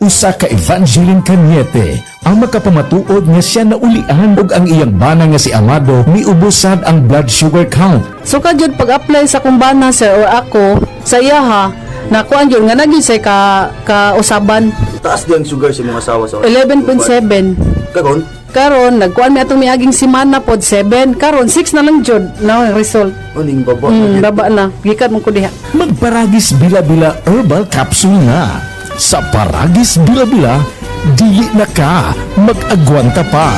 Usa ka Evangeline Cañete ang makapamatuod nga siya naulian ug ang iyang bana nga si Amado miubusad ang blood sugar count. So kadyod pag-apply sa kumbana sir or ako sa iya ha, nakuan yun nga nagyud say ka usaban Taas din ang sugar sa mga asawa sa 11.7. Kagon? Karon nagkuan mi atong miaging semana pod 7. Karon 6 na lang jud na ang result. Aning baba. Baba na. Gikat mo ko diha. Magparagis bila-bila herbal capsule nga. Sa Paragis Bila-Bila, dili na ka mag-agwanta pa.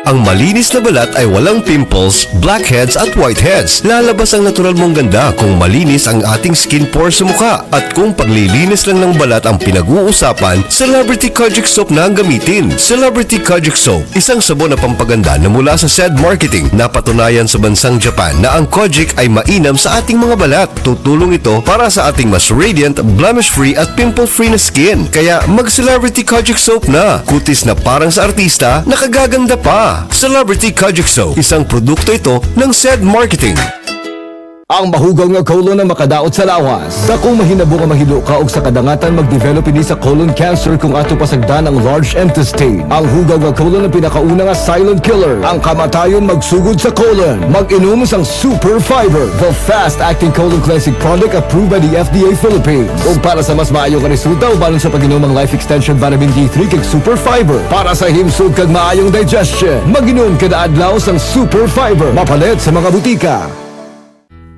Ang malinis na balat ay walang pimples, blackheads at whiteheads. Lalabas ang natural mong ganda kung malinis ang ating skin pores sa mukha. At kung paglilinis lang ng balat ang pinag-uusapan, Celebrity Kojic Soap na ang gamitin. Celebrity Kojic Soap, isang sabon na pampaganda na mula sa SED Marketing. Napatunayan sa bansang Japan na ang Kojic ay mainam sa ating mga balat. Tutulong ito para sa ating mas radiant, blemish-free at pimple-free na skin. Kaya mag-Celebrity Kojic Soap na. Kutis na parang sa artista, nakagaganda pa. Celebrity Kojic Soap, isang produkto ito ng SED Marketing. Ang mahugaw nga colon na makadaot sa lawas. Dakong mahinabo nga mahilo ka og sa kadangatan mag-develop ini sa colon cancer kung ato pasagdan ang large intestine. Ang hugaw nga colon ang pinakauna nga silent killer. Ang kamatayon magsugod sa colon. Mag-inom sang Super Fiber, the fast-acting colon cleansing product approved by the FDA Philippines. Ug para sa mas maayo nga resulta ubanon sa pag-inom ang Life Extension Vitamin D3 kag Super Fiber para sa himsog kag maayong digestion. Mag-inom kada adlaw sang Super Fiber. Mapalit sa mga butika.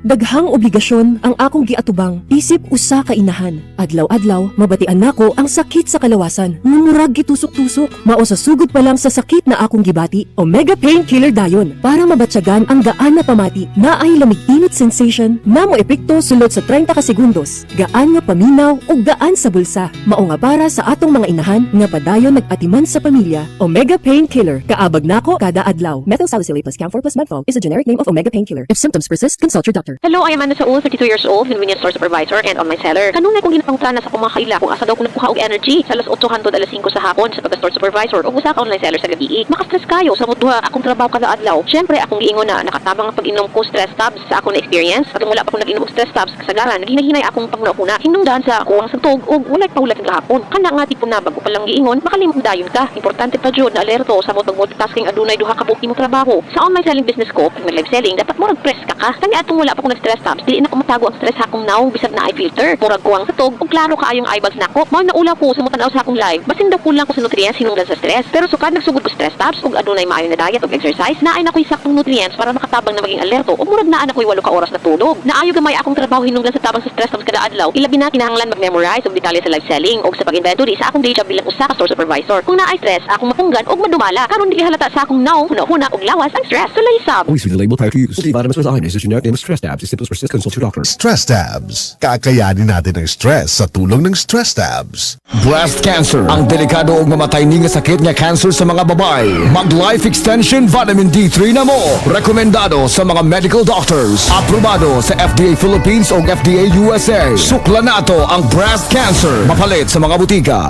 Daghang obligasyon ang akong giatubang isip usa ka inahan. Adlaw-adlaw mabatian nako ang sakit sa kalawasan. Murag gitusok-tusok. Mao sa sugod pa lang sa sakit na akong gibati, Omega Painkiller dayon para mabatyagan ang gaan na pamati. Naay lamig-init sensation na mo epekto sulod sa 30 ka segundos. Gaan nga paminaw ug gaan sa bulsa. Mao nga para sa atong mga inahan nga padayon nag-atiman sa pamilya. Omega Painkiller kaabag nako kada adlaw. Methyl salicylate plus camphor plus Medfol is a generic name of Omega Painkiller. If symptoms persist, consult your doctor. Hello, I am Ana Saul, 32 years old, convenience store supervisor and online seller. Kanunay kong ginapangutana sa kumakaila kung asa daw ko nagkuha og energy sa alas 8 hangtod alas 5 sa hapon sa pagka-store supervisor o usa ka online seller sa gabi. Maka-stress kayo sa mudduha akong trabaho kada adlaw. Syempre akong giingon na nakatabang ang pag-inom ko stress tabs sa akong na-experience. Katong wala pa ko nag-inom og stress tabs kasagaran, naghinay-hinay akong pangnauna. Hinungdan sa kuwang sagtog og walay paulat nga hapon. Kana nga tipo na bago pa lang giingon, makalimot dayon ka. Importante pa jud na alerto sa mo pag-multitasking adunay duha ka buok imong trabaho. Sa online selling business ko, pag live selling, dapat mo press ka ka. Tani atong wala pa ko nag-stress tabs, dili na ko matago ang stress akong now bisag na eye filter. Murag kuwang sagtog ug klaro kaayong eye bags nako. Mao na ula ko sa mutanaw sa akong live. Basin daw kulang ko sa nutrients hinungdan sa stress. Pero sukad nagsugod ko stress tabs ug adunay maayo na diet ug exercise, naay na ko'y saktong nutrients para makatabang na maging alerto. Ug murag naa na ko'y 8 ka oras na tulog. Naayo gamay akong trabaho hinungdan sa tabang sa stress tabs kada adlaw. Ilabi na kinahanglan mag-memorize og detalye sa live selling ug sa pag-inventory sa akong day job bilang usa ka store supervisor. Kung naay stress, akong mapunggan ug madumala. Karon dili halata sa akong now, huna-huna ug lawas ang stress. Sulay sab. Always read the label prior to use. Multivitamins with iron is a generic name of stress tabs. If symptoms persist, consult your doctor. Stress Tabs. Kakayanin natin ang stress sa tulong ng Stress Tabs. Breast cancer, ang delikado ug mamatay ni nga sakit nga cancer sa mga babae. Mag Life Extension Vitamin D3 na mo. Rekomendado sa mga medical doctors. Aprobado sa FDA Philippines ug FDA USA. Sukla nato ang breast cancer. Mapalit sa mga butika.